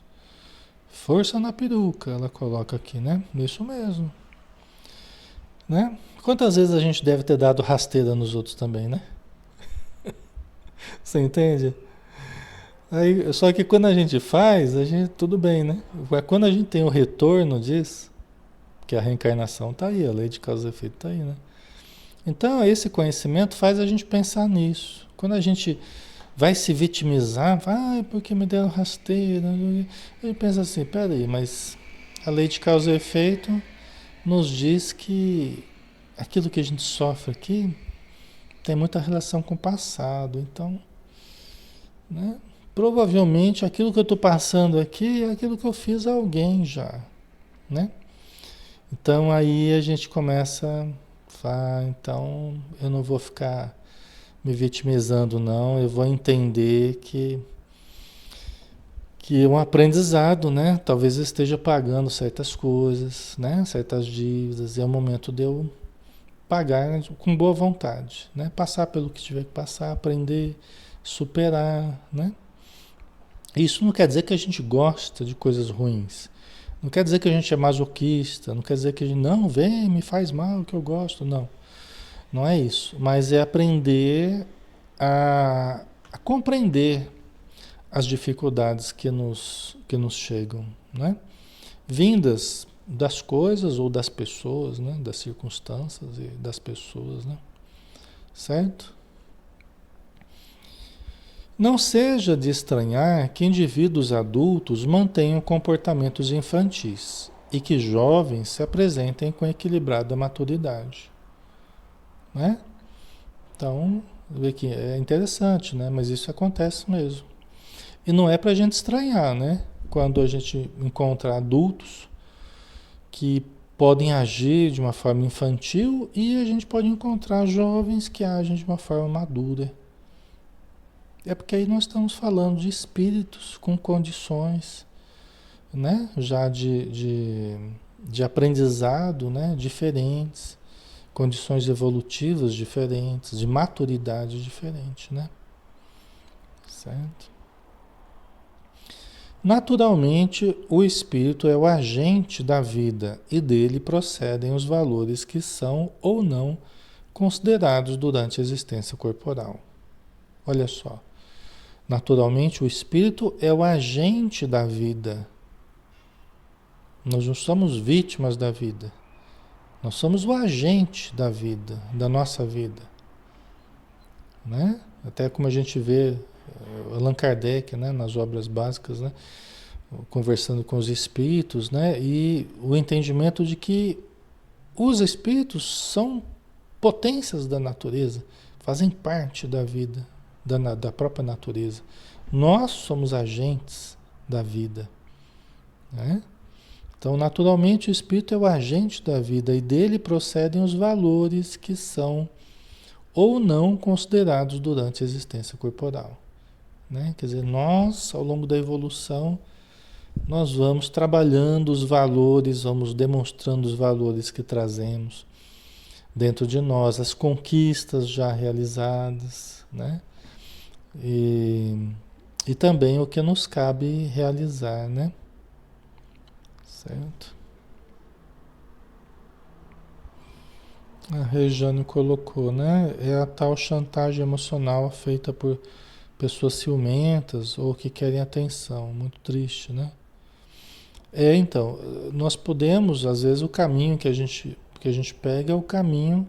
Força na peruca, ela coloca aqui, né? Isso mesmo, né? Quantas vezes a gente deve ter dado rasteira nos outros também, né? Você entende? Aí, só que quando a gente faz, a gente tudo bem, né? Quando a gente tem o retorno disso, que a reencarnação está aí, a lei de causa e efeito está aí, né? Então, esse conhecimento faz a gente pensar nisso. Quando a gente vai se vitimizar, porque me deram rasteira, a gente pensa assim: peraí, mas a lei de causa e efeito nos diz que aquilo que a gente sofre aqui tem muita relação com o passado. Então, né? Provavelmente aquilo que eu estou passando aqui é aquilo que eu fiz a alguém já, né? Então aí a gente começa então eu não vou ficar me vitimizando não, eu vou entender que é um aprendizado, né? Talvez eu esteja pagando certas coisas, né? Certas dívidas, e é o momento de eu pagar com boa vontade, né? Passar pelo que tiver que passar, aprender, superar, né? Isso não quer dizer que a gente gosta de coisas ruins. Não quer dizer que a gente é masoquista, não quer dizer que a gente, não, vem, me faz mal que eu gosto, não. Não é isso. Mas é aprender a compreender as dificuldades que nos chegam, né? Vindas das coisas ou das pessoas, né? Das circunstâncias e das pessoas, né? Certo? Não seja de estranhar que indivíduos adultos mantenham comportamentos infantis e que jovens se apresentem com equilibrada maturidade, né? Então, vê que é interessante, né? Mas isso acontece mesmo. E não é para a gente estranhar, né? Quando a gente encontra adultos que podem agir de uma forma infantil e a gente pode encontrar jovens que agem de uma forma madura. É porque aí nós estamos falando de espíritos com condições, né? Já de aprendizado, né? Diferentes, condições evolutivas diferentes, de maturidade diferente, né? Certo? Naturalmente, o espírito é o agente da vida e dele procedem os valores que são ou não considerados durante a existência corporal. Olha só. Naturalmente, o espírito é o agente da vida. Nós não somos vítimas da vida. Nós somos o agente da vida, da nossa vida. Né? Até como a gente vê Allan Kardec, né, nas obras básicas, né, conversando com os espíritos, né, e o entendimento de que os espíritos são potências da natureza, fazem parte da vida, da própria natureza. Nós somos agentes da vida. Né? Então, naturalmente, o espírito é o agente da vida e dele procedem os valores que são ou não considerados durante a existência corporal. Né? Quer dizer, nós, ao longo da evolução, nós vamos trabalhando os valores, vamos demonstrando os valores que trazemos dentro de nós, as conquistas já realizadas, né? E também o que nos cabe realizar, né? Certo? A Rejane colocou, né? É a tal chantagem emocional feita por pessoas ciumentas ou que querem atenção. Muito triste, né? Então, nós podemos, às vezes, o caminho que a gente pega é o caminho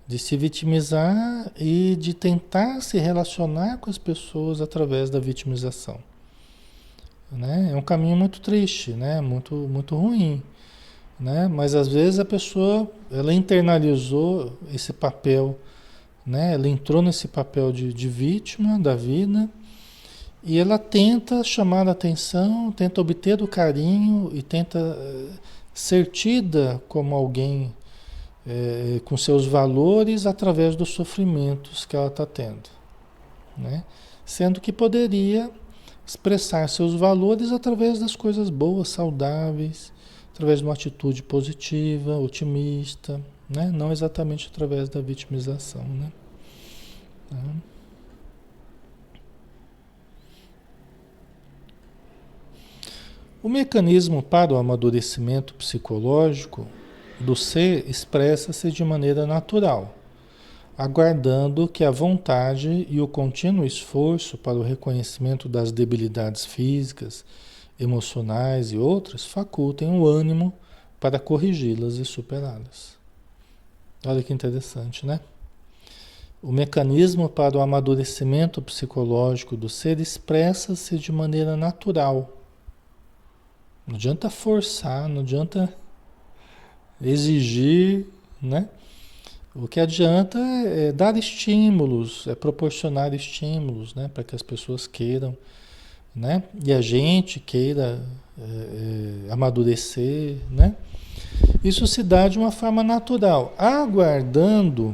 de se vitimizar e de tentar se relacionar com as pessoas através da vitimização. Né? É um caminho muito triste, né? Muito, muito ruim. Né? Mas às vezes a pessoa ela internalizou esse papel, né? Ela entrou nesse papel de vítima da vida e ela tenta chamar a atenção, tenta obter o carinho e tenta ser tida como alguém com seus valores através dos sofrimentos que ela está tendo, né? Sendo que poderia expressar seus valores através das coisas boas, saudáveis, através de uma atitude positiva, otimista, né? Não exatamente através da vitimização, né? Tá? O mecanismo para o amadurecimento psicológico do ser expressa-se de maneira natural, aguardando que a vontade e o contínuo esforço para o reconhecimento das debilidades físicas, emocionais e outras facultem o ânimo para corrigi-las e superá-las. Olha que interessante, né? O mecanismo para o amadurecimento psicológico do ser expressa-se de maneira natural. Não adianta forçar, não adianta exigir, né? O que adianta é dar estímulos, é proporcionar estímulos, né? Para que as pessoas queiram, né? E a gente queira amadurecer, né? Isso se dá de uma forma natural, aguardando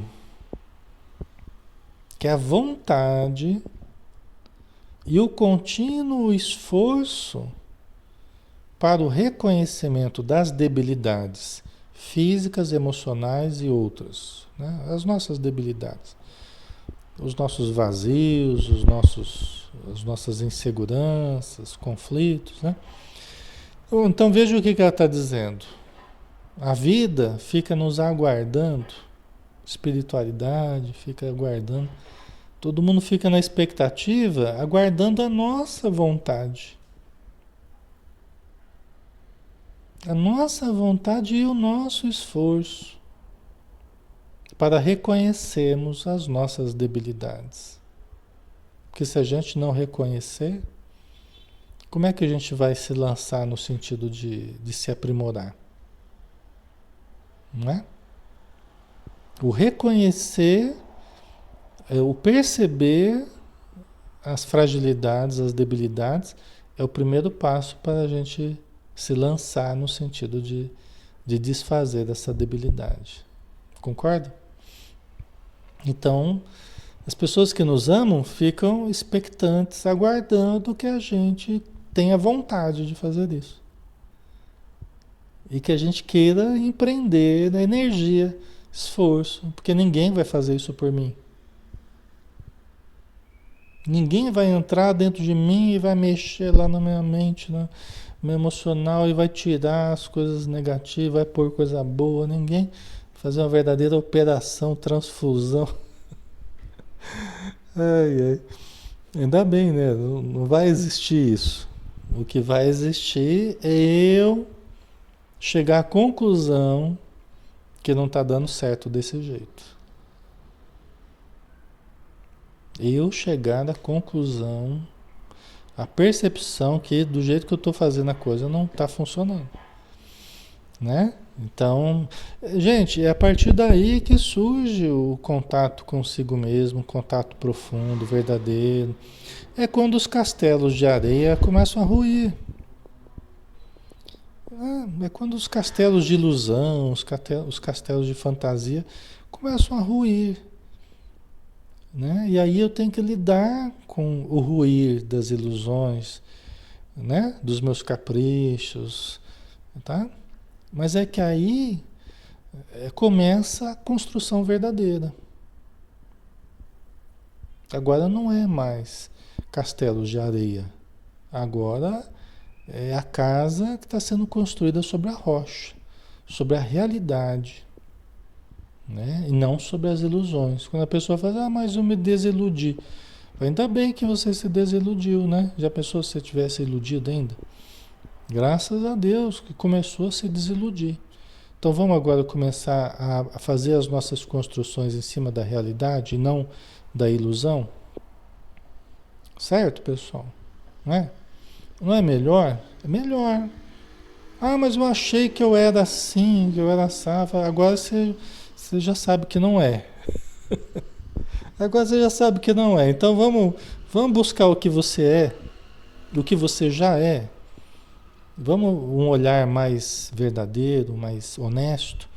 que a vontade e o contínuo esforço para o reconhecimento das debilidades físicas, emocionais e outras, né? As nossas debilidades, os nossos vazios, as nossas inseguranças, conflitos, né? Então veja o que ela está dizendo. A vida fica nos aguardando, espiritualidade fica aguardando, todo mundo fica na expectativa, aguardando a nossa vontade. A nossa vontade e o nosso esforço para reconhecermos as nossas debilidades. Porque se a gente não reconhecer, como é que a gente vai se lançar no sentido de se aprimorar? Não é? O reconhecer, o perceber as fragilidades, as debilidades, é o primeiro passo para a gente se lançar no sentido de desfazer dessa debilidade. Concorda? Então, as pessoas que nos amam ficam expectantes, aguardando que a gente tenha vontade de fazer isso. E que a gente queira empreender na energia, esforço, porque ninguém vai fazer isso por mim. Ninguém vai entrar dentro de mim e vai mexer lá na minha mente, no meu emocional e vai tirar as coisas negativas, vai pôr coisa boa. Ninguém fazer uma verdadeira operação, transfusão. Ai, ai. Ainda bem, né? Não vai existir isso. O que vai existir é eu chegar à conclusão que não está dando certo desse jeito. Eu chegar à conclusão, a percepção que do jeito que eu estou fazendo a coisa não está funcionando, né? Então, gente, é a partir daí que surge o contato consigo mesmo, o contato profundo, verdadeiro. É quando os castelos de areia começam a ruir. É quando os castelos de ilusão, os castelos de fantasia começam a ruir, né? E aí eu tenho que lidar com o ruir das ilusões, né? Dos meus caprichos, tá? Mas é que aí começa a construção verdadeira. Agora não é mais castelos de areia. Agora é a casa que está sendo construída sobre a rocha, sobre a realidade, né? E não sobre as ilusões. Quando a pessoa fala, mas eu me desiludi. Ainda bem que você se desiludiu, né? Já pensou se você tivesse iludido ainda? Graças a Deus que começou a se desiludir. Então vamos agora começar a fazer as nossas construções em cima da realidade e não da ilusão? Certo, pessoal? Não é? Não é melhor? É melhor. Ah, mas eu achei que eu era assim, que eu era safra. Agora você já sabe que não é. Agora você já sabe que não é. Então vamos buscar o que você é, o que você já é. Vamos um olhar mais verdadeiro, mais honesto,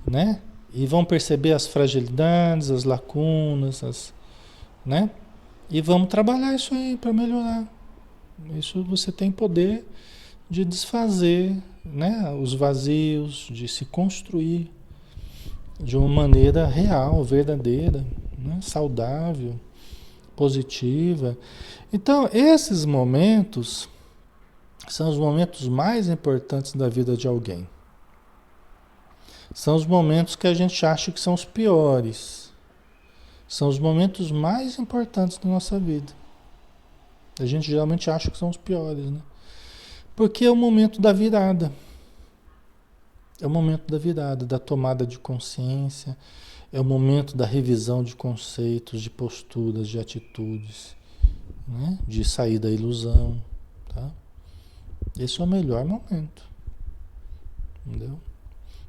né? E vão perceber as fragilidades, as lacunas, né? E vamos trabalhar isso aí para melhorar. Isso você tem poder de desfazer, né? Os vazios, de se construir de uma maneira real, verdadeira, né? Saudável, positiva. Então, esses momentos são os momentos mais importantes da vida de alguém. São os momentos que a gente acha que são os piores. São os momentos mais importantes da nossa vida. A gente geralmente acha que são os piores, né? Porque é o momento da virada. É o momento da virada, da tomada de consciência. É o momento da revisão de conceitos, de posturas, de atitudes, né? De sair da ilusão, tá? Esse é o melhor momento. Entendeu?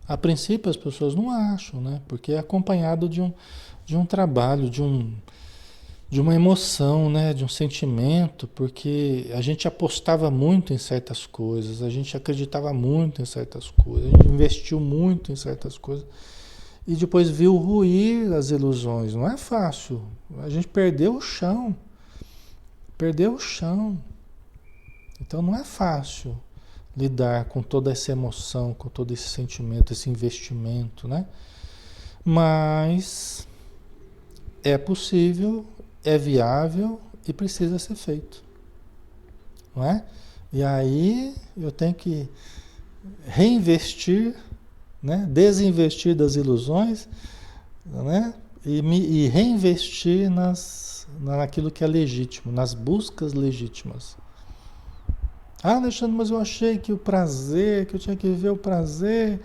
A princípio as pessoas não acham, né? Porque é acompanhado de um trabalho, de uma emoção, né? De um sentimento, porque a gente apostava muito em certas coisas, a gente acreditava muito em certas coisas, a gente investiu muito em certas coisas e depois viu ruir as ilusões. Não é fácil. A gente perdeu o chão. Perdeu o chão. Então não é fácil lidar com toda essa emoção, com todo esse sentimento, esse investimento, né? Mas é possível, é viável e precisa ser feito, não é? E aí eu tenho que reinvestir, né? Desinvestir das ilusões, né? E reinvestir naquilo que é legítimo, nas buscas legítimas. Ah, Alexandre, mas eu achei que o prazer, que eu tinha que ver o prazer,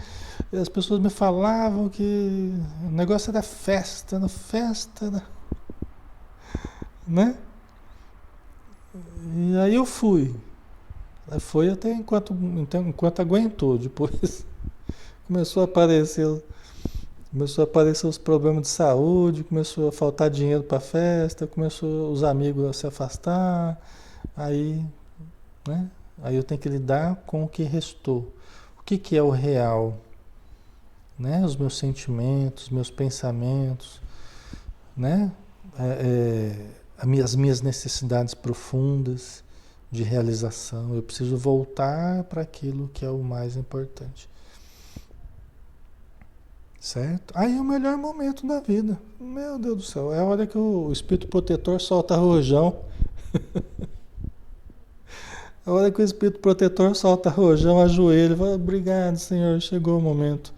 e as pessoas me falavam que o negócio era festa, né? E aí eu fui. Aí foi até enquanto aguentou. Depois começou a aparecer, começou a aparecer os problemas de saúde, começou a faltar dinheiro para festa, começou os amigos a se afastar, aí, né? Aí eu tenho que lidar com o que restou. O que que é o real? Né? Os meus sentimentos, meus pensamentos, né? As minhas necessidades profundas de realização. Eu preciso voltar para aquilo que é o mais importante. Certo? Aí é o melhor momento da vida. Meu Deus do céu, é a hora que o espírito protetor solta rojão. A hora que o espírito protetor solta rojão, ajoelha e fala, obrigado, Senhor, chegou o momento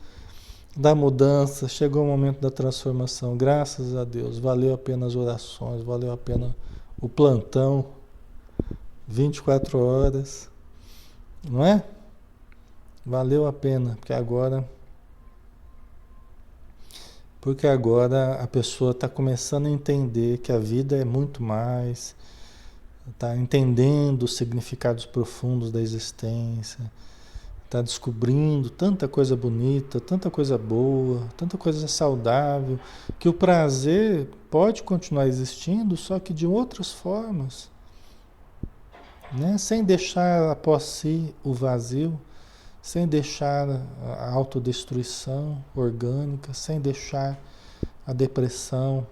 da mudança, chegou o momento da transformação. Graças a Deus, valeu a pena as orações, valeu a pena o plantão, 24 horas, não é? Valeu a pena, porque agora a pessoa está começando a entender que a vida é muito mais, está entendendo os significados profundos da existência, está descobrindo tanta coisa bonita, tanta coisa boa, tanta coisa saudável, que o prazer pode continuar existindo, só que de outras formas, né? Sem deixar após si o vazio, sem deixar a autodestruição orgânica, sem deixar a depressão,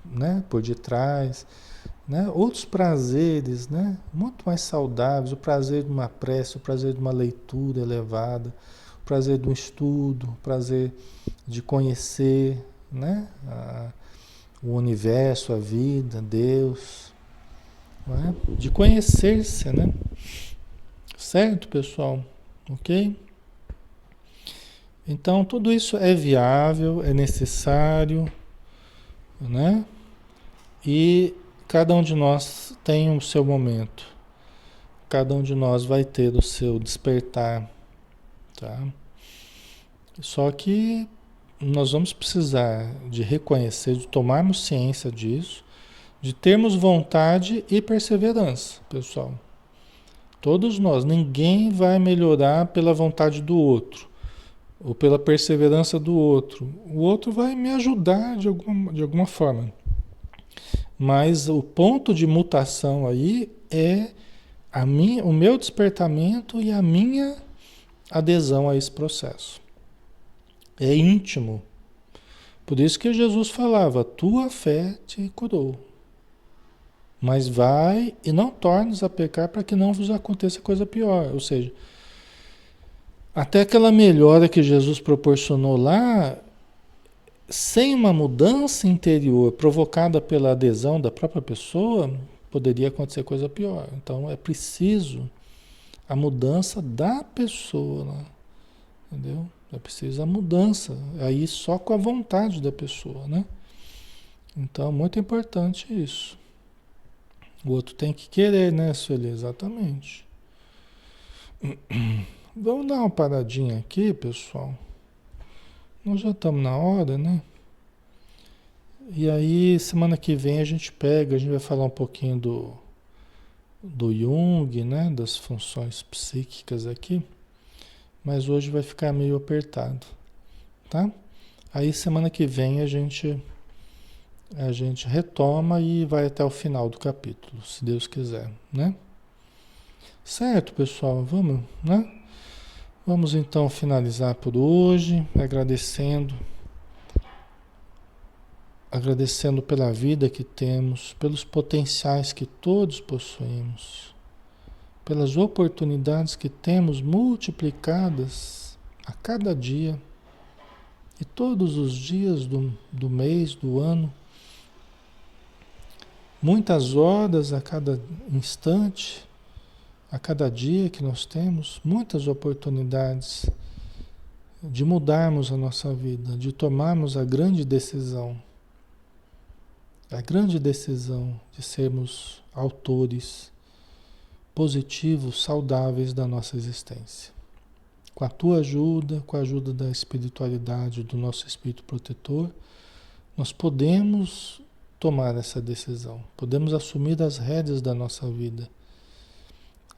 né, por detrás, né? Outros prazeres, né, muito mais saudáveis, o prazer de uma prece, o prazer de uma leitura elevada, o prazer de um estudo, o prazer de conhecer, né, o universo, a vida, Deus, não é? De conhecer-se, né? Certo, pessoal? Ok? Então, tudo isso é viável, é necessário, né? E cada um de nós tem o seu momento. Cada um de nós vai ter o seu despertar, tá? Só que nós vamos precisar de reconhecer, de tomarmos ciência disso, de termos vontade e perseverança, pessoal. Todos nós, ninguém vai melhorar pela vontade do outro ou pela perseverança do outro. O outro vai me ajudar de alguma forma. Mas o ponto de mutação aí é o meu despertamento e a minha adesão a esse processo. É íntimo. Por isso que Jesus falava, tua fé te curou. Mas vai e não tornes a pecar para que não vos aconteça coisa pior. Ou seja, até aquela melhora que Jesus proporcionou lá, sem uma mudança interior provocada pela adesão da própria pessoa, poderia acontecer coisa pior. Então é preciso a mudança da pessoa, né? Entendeu? É preciso a mudança, aí só com a vontade da pessoa, né? Então, muito importante isso. O outro tem que querer, né, Sueli? Exatamente. Vamos dar uma paradinha aqui, pessoal. Nós já estamos na hora, né? E aí, semana que vem a gente vai falar um pouquinho do Jung, né? Das funções psíquicas aqui. Mas hoje vai ficar meio apertado, tá? Aí semana que vem a gente retoma e vai até o final do capítulo, se Deus quiser, né? Certo, pessoal, vamos, né? Vamos então finalizar por hoje, agradecendo pela vida que temos, pelos potenciais que todos possuímos, pelas oportunidades que temos multiplicadas a cada dia e todos os dias do mês, do ano, muitas horas a cada instante, a cada dia que nós temos, muitas oportunidades de mudarmos a nossa vida, de tomarmos a grande decisão de sermos autores positivos, saudáveis da nossa existência. Com a tua ajuda, com a ajuda da espiritualidade, do nosso espírito protetor, nós podemos tomar essa decisão, podemos assumir as rédeas da nossa vida,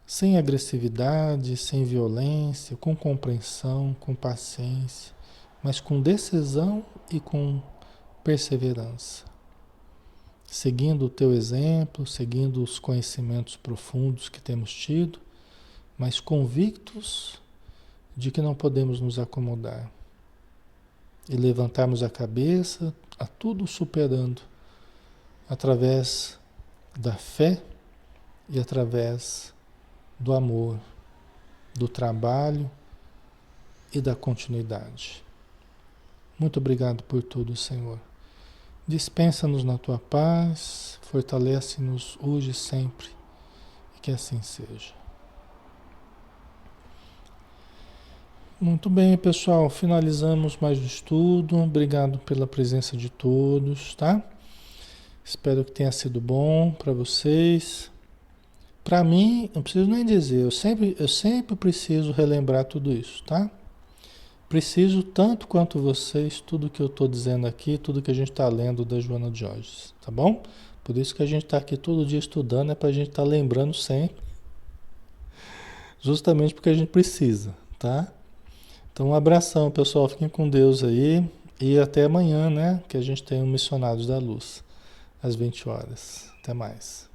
sem agressividade, sem violência, com compreensão, com paciência, mas com decisão e com perseverança. Seguindo o teu exemplo, seguindo os conhecimentos profundos que temos tido, mas convictos de que não podemos nos acomodar e levantarmos a cabeça, a tudo superando, através da fé e através do amor, do trabalho e da continuidade. Muito obrigado por tudo, Senhor. Dispensa-nos na tua paz, fortalece-nos hoje e sempre, e que assim seja. Muito bem, pessoal, finalizamos mais o estudo. Obrigado pela presença de todos, tá? Espero que tenha sido bom para vocês. Para mim, não preciso nem dizer, eu sempre preciso relembrar tudo isso, tá? Preciso tanto quanto vocês, tudo que eu estou dizendo aqui, tudo que a gente está lendo da Joana de Ângeles, tá bom? Por isso que a gente está aqui todo dia estudando, é para a gente estar lembrando sempre, justamente porque a gente precisa, tá? Então, um abração, pessoal, fiquem com Deus aí e até amanhã, né? Que a gente tem o Missionários da Luz, às 20 horas. Até mais.